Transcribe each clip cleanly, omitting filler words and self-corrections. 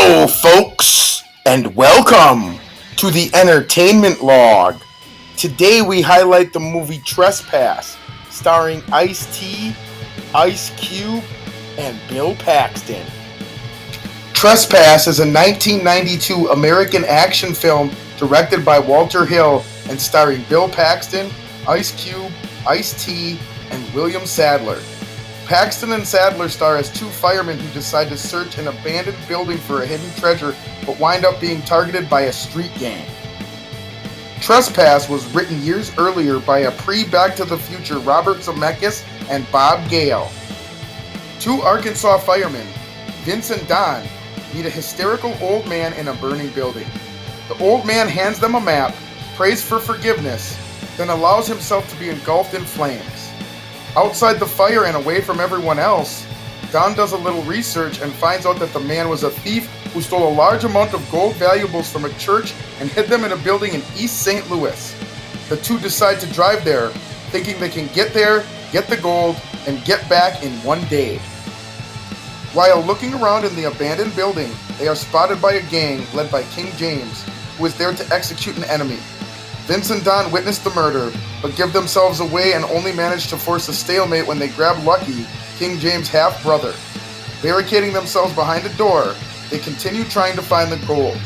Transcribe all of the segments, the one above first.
Hello, folks, and welcome to the Entertainment Log. Today we highlight the movie Trespass, starring Ice-T, Ice Cube, and Bill Paxton. Trespass is a 1992 American action film directed by Walter Hill and starring Bill Paxton, Ice Cube, Ice-T, and William Sadler. Paxton and Sadler star as two firemen who decide to search an abandoned building for a hidden treasure but wind up being targeted by a street gang. Trespass was written years earlier by a pre-Back to the Future Robert Zemeckis and Bob Gale. Two Arkansas firemen, Vince and Don, meet a hysterical old man in a burning building. The old man hands them a map, prays for forgiveness, then allows himself to be engulfed in flames. Outside the fire and away from everyone else, Don does a little research and finds out that the man was a thief who stole a large amount of gold valuables from a church and hid them in a building in East St. Louis. The two decide to drive there, thinking they can get there, get the gold, and get back in one day. While looking around in the abandoned building, they are spotted by a gang led by King James, who is there to execute an enemy. Vince and Don witness the murder, but give themselves away and only manage to force a stalemate when they grab Lucky, King James' half-brother. Barricading themselves behind a door, they continue trying to find the gold.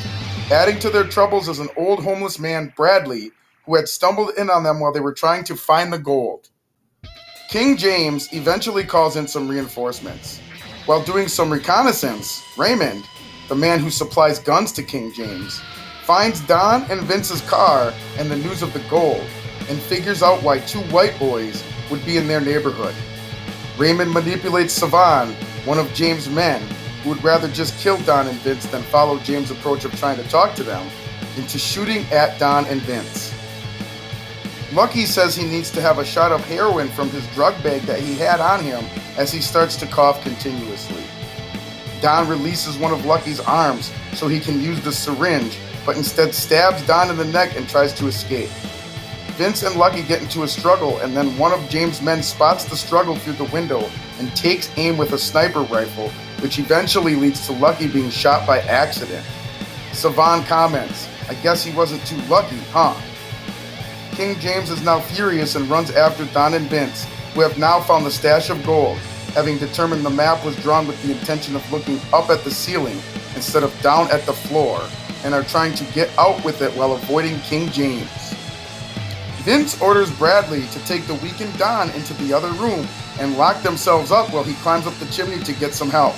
Adding to their troubles is an old homeless man, Bradley, who had stumbled in on them while they were trying to find the gold. King James eventually calls in some reinforcements. While doing some reconnaissance, Raymond, the man who supplies guns to King James, finds Don and Vince's car and the news of the gold, and figures out why two white boys would be in their neighborhood. Raymond manipulates Savan, one of James' men, who would rather just kill Don and Vince than follow James' approach of trying to talk to them, into shooting at Don and Vince. Lucky says he needs to have a shot of heroin from his drug bag that he had on him as he starts to cough continuously. Don releases one of Lucky's arms so he can use the syringe, but instead stabs Don in the neck and tries to escape. Vince and Lucky get into a struggle, and then one of James' men spots the struggle through the window and takes aim with a sniper rifle, which eventually leads to Lucky being shot by accident. Savan comments, "I guess he wasn't too lucky, huh?" King James is now furious and runs after Don and Vince, who have now found the stash of gold, having determined the map was drawn with the intention of looking up at the ceiling instead of down at the floor, and are trying to get out with it while avoiding King James. Vince orders Bradley to take the weakened Don into the other room and lock themselves up while he climbs up the chimney to get some help.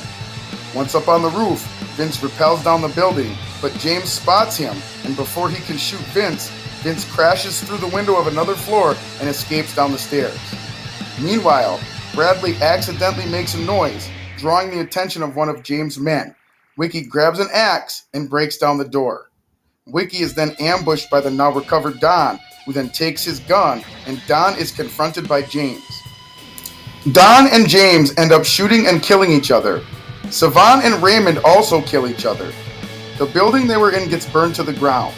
Once up on the roof, Vince rappels down the building, but James spots him, and before he can shoot Vince, Vince crashes through the window of another floor and escapes down the stairs. Meanwhile, Bradley accidentally makes a noise, drawing the attention of one of James' men. Wiki grabs an axe and breaks down the door. Wiki is then ambushed by the now recovered Don, who then takes his gun, and Don is confronted by James. Don and James end up shooting and killing each other. Savan and Raymond also kill each other. The building they were in gets burned to the ground.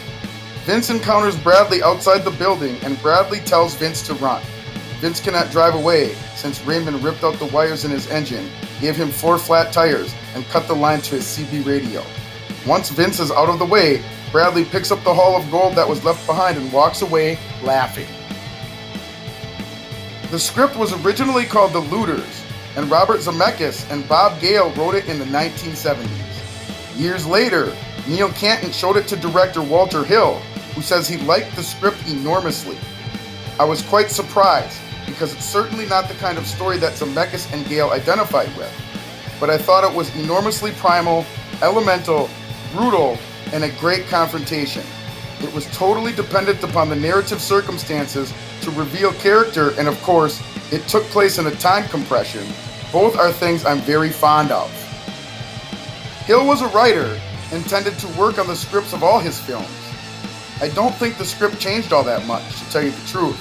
Vince encounters Bradley outside the building, and Bradley tells Vince to run. Vince cannot drive away, since Raymond ripped out the wires in his engine, gave him 4 flat tires, and cut the line to his CB radio. Once Vince is out of the way, Bradley picks up the haul of gold that was left behind and walks away, laughing. The script was originally called The Looters, and Robert Zemeckis and Bob Gale wrote it in the 1970s. Years later, Neil Canton showed it to director Walter Hill, who says he liked the script enormously. I was quite surprised, because it's certainly not the kind of story that Zemeckis and Gale identified with, but I thought it was enormously primal, elemental, brutal, and a great confrontation. It was totally dependent upon the narrative circumstances to reveal character, and of course, it took place in a time compression. Both are things I'm very fond of. Hill was a writer, intended to work on the scripts of all his films. I don't think the script changed all that much, to tell you the truth,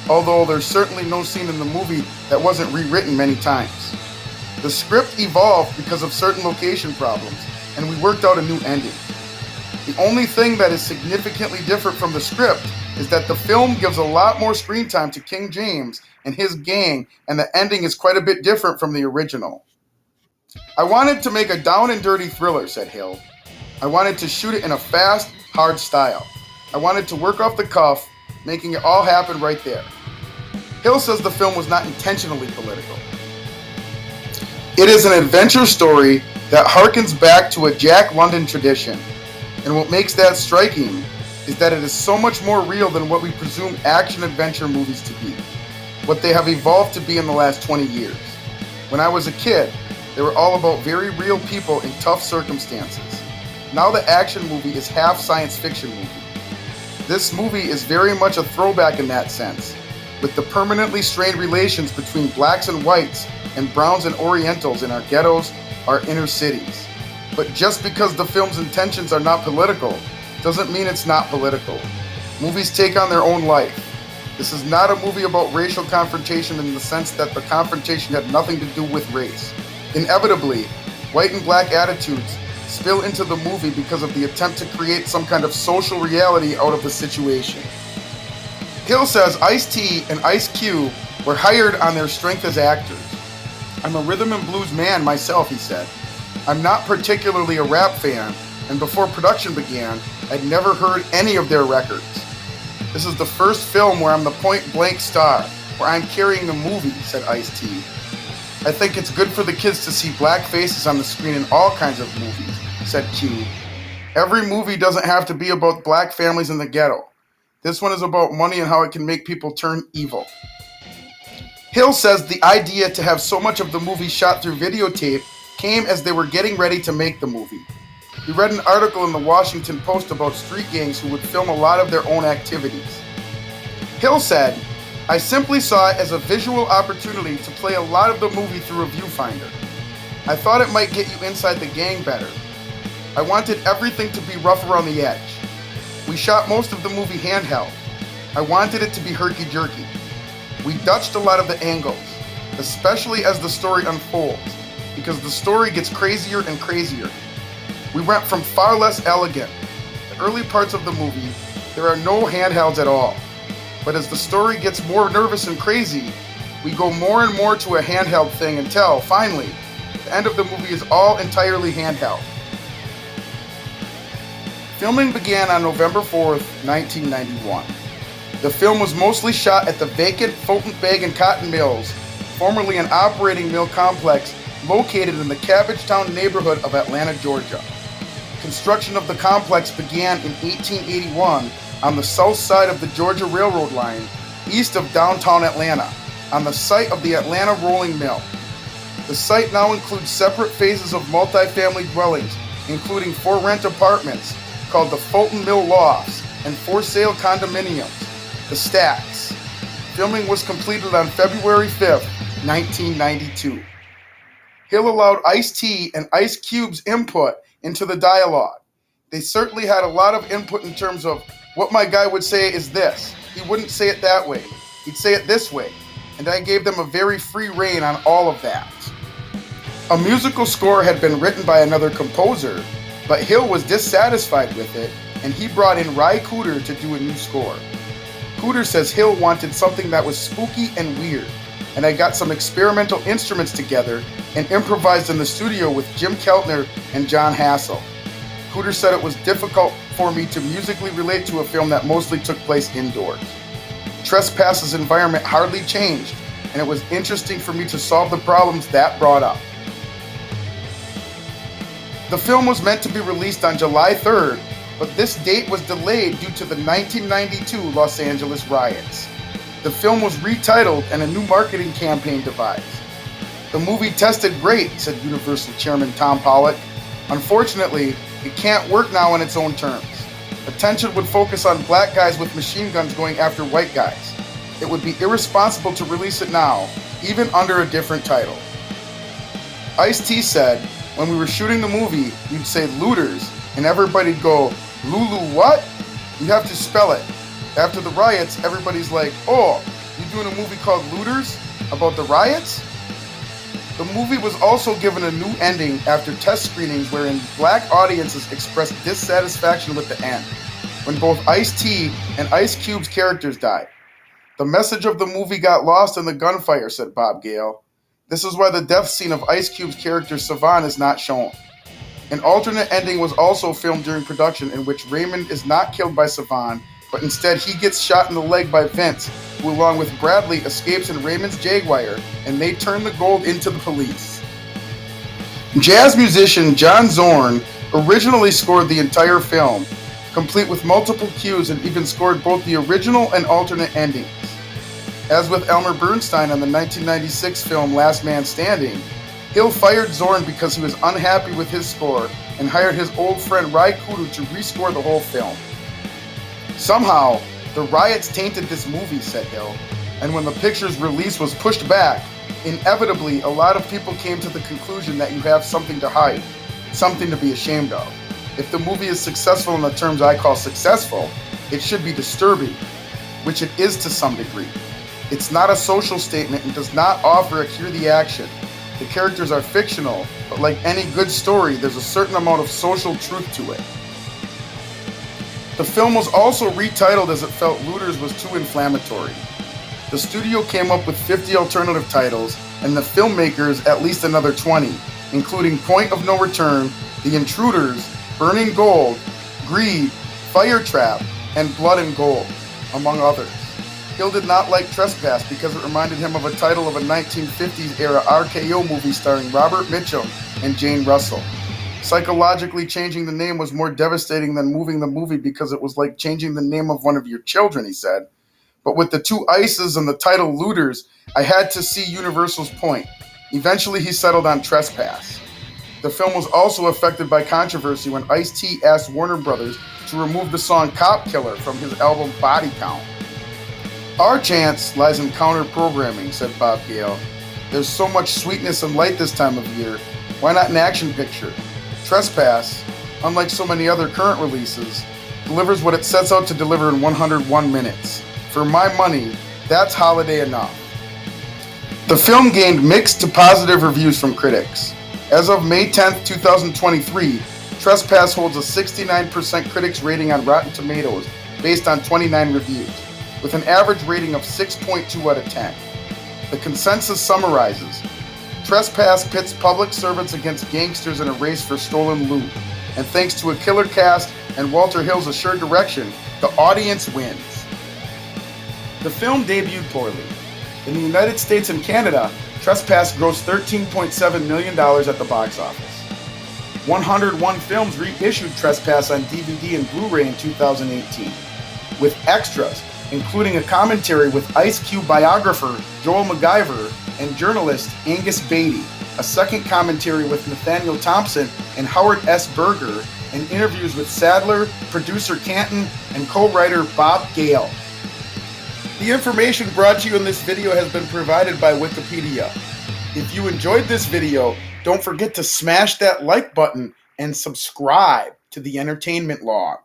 although there's certainly no scene in the movie that wasn't rewritten many times. The script evolved because of certain location problems, and we worked out a new ending. The only thing that is significantly different from the script is that the film gives a lot more screen time to King James and his gang, and the ending is quite a bit different from the original. "I wanted to make a down and dirty thriller," said Hill. I wanted to shoot it in a fast, hard style. I wanted to work off the cuff, making it all happen right there. Hill says the film was not intentionally political. It is an adventure story that harkens back to a Jack London tradition, and what makes that striking is that it is so much more real than what we presume action-adventure movies to be, what they have evolved to be in the last 20 years. When I was a kid, they were all about very real people in tough circumstances. Now the action movie is half science fiction movie. This movie is very much a throwback in that sense, with the permanently strained relations between blacks and whites and browns and orientals in our ghettos, our inner cities. But just because the film's intentions are not political, doesn't mean it's not political. Movies take on their own life. This is not a movie about racial confrontation in the sense that the confrontation had nothing to do with race. Inevitably, white and black attitudes spill into the movie because of the attempt to create some kind of social reality out of the situation. Hill says Ice-T and Ice Cube were hired on their strength as actors. I'm a rhythm and blues man myself, he said. I'm not particularly a rap fan, and before production began, I'd never heard any of their records. This is the first film where I'm the point-blank star, where I'm carrying the movie, said Ice-T. I think it's good for the kids to see black faces on the screen in all kinds of movies, said Cube. Every movie doesn't have to be about black families in the ghetto. This one is about money and how it can make people turn evil. Hill says the idea to have so much of the movie shot through videotape came as they were getting ready to make the movie. He read an article in the Washington Post about street gangs who would film a lot of their own activities. Hill said, I simply saw it as a visual opportunity to play a lot of the movie through a viewfinder. I thought it might get you inside the gang better. I wanted everything to be rough around the edge. We shot most of the movie handheld. I wanted it to be herky-jerky. We Dutched a lot of the angles, especially as the story unfolds, because the story gets crazier and crazier. We went from far less elegant. The early parts of the movie, there are no handhelds at all. But as the story gets more nervous and crazy, we go more and more to a handheld thing until, finally, the end of the movie is all entirely handheld. Filming began on November 4th, 1991. The film was mostly shot at the vacant Fulton Bag and Cotton Mills, formerly an operating mill complex located in the Cabbagetown neighborhood of Atlanta, Georgia. Construction of the complex began in 1881 on the south side of the Georgia Railroad line, east of downtown Atlanta, on the site of the Atlanta Rolling Mill. The site now includes separate phases of multifamily dwellings, including 4 rent apartments called the Fulton Mill Lofts and 4 sale condominiums, the Stacks. Filming was completed on February 5th, 1992. Hill allowed Ice-T and Ice Cube's input into the dialogue. They certainly had a lot of input in terms of what my guy would say is this. He wouldn't say it that way. He'd say it this way. And I gave them a very free rein on all of that. A musical score had been written by another composer, but Hill was dissatisfied with it, and he brought in Ry Cooder to do a new score. Cooder says Hill wanted something that was spooky and weird, and I got some experimental instruments together and improvised in the studio with Jim Keltner and John Hassel. Cooder said it was difficult for me to musically relate to a film that mostly took place indoors. Trespass's environment hardly changed, and it was interesting for me to solve the problems that brought up. The film was meant to be released on July 3rd, but this date was delayed due to the 1992 Los Angeles riots. The film was retitled and a new marketing campaign devised. The movie tested great, said Universal Chairman Tom Pollock. Unfortunately, it can't work now on its own terms. Attention would focus on black guys with machine guns going after white guys. It would be irresponsible to release it now, even under a different title. Ice-T said, when we were shooting the movie, you'd say looters, and everybody'd go, Lulu what? You have to spell it. After the riots, everybody's like, oh, you're doing a movie called Looters? About the riots? The movie was also given a new ending after test screenings wherein black audiences expressed dissatisfaction with the end, when both Ice-T and Ice Cube's characters died. The message of the movie got lost in the gunfire, said Bob Gale. This is why the death scene of Ice Cube's character Savan is not shown. An alternate ending was also filmed during production in which Raymond is not killed by Savan, but instead he gets shot in the leg by Vince, who along with Bradley escapes in Raymond's Jaguar, and they turn the gold into the police. Jazz musician John Zorn originally scored the entire film, complete with multiple cues, and even scored both the original and alternate endings. As with Elmer Bernstein on the 1996 film Last Man Standing, Hill fired Zorn because he was unhappy with his score and hired his old friend Ry Kudu to rescore the whole film. Somehow, the riots tainted this movie, said Hill, and when the picture's release was pushed back, inevitably a lot of people came to the conclusion that you have something to hide, something to be ashamed of. If the movie is successful in the terms I call successful, it should be disturbing, which it is to some degree. It's not a social statement and does not offer a cure the action. The characters are fictional, but like any good story, there's a certain amount of social truth to it. The film was also retitled as it felt Looters was too inflammatory. The studio came up with 50 alternative titles, and the filmmakers at least another 20, including Point of No Return, The Intruders, Burning Gold, Greed, Fire Trap, and Blood and Gold, among others. Hill did not like Trespass because it reminded him of a title of a 1950s-era RKO movie starring Robert Mitchum and Jane Russell. Psychologically, changing the name was more devastating than moving the movie because it was like changing the name of one of your children, he said. But with the two Ices and the title Looters, I had to see Universal's point. Eventually, he settled on Trespass. The film was also affected by controversy when Ice-T asked Warner Brothers to remove the song Cop Killer from his album Body Count. Our chance lies in counter-programming, said Bob Gale. There's so much sweetness and light this time of year. Why not an action picture? Trespass, unlike so many other current releases, delivers what it sets out to deliver in 101 minutes. For my money, that's holiday enough. The film gained mixed to positive reviews from critics. As of May 10, 2023, Trespass holds a 69% critics rating on Rotten Tomatoes based on 29 reviews, with an average rating of 6.2 out of 10. The consensus summarizes: Trespass pits public servants against gangsters in a race for stolen loot, and thanks to a killer cast and Walter Hill's assured direction, the audience wins. The film debuted poorly. In the United States and Canada, Trespass grossed $13.7 million at the box office. 101 Films reissued Trespass on DVD and Blu-ray in 2018, with extras, including a commentary with Ice Cube biographer Joel MacGyver and journalist Angus Beattie, a second commentary with Nathaniel Thompson and Howard S. Berger, and interviews with Sadler, producer Canton, and co-writer Bob Gale. The information brought to you in this video has been provided by Wikipedia. If you enjoyed this video, don't forget to smash that like button and subscribe to the Entertainment Log.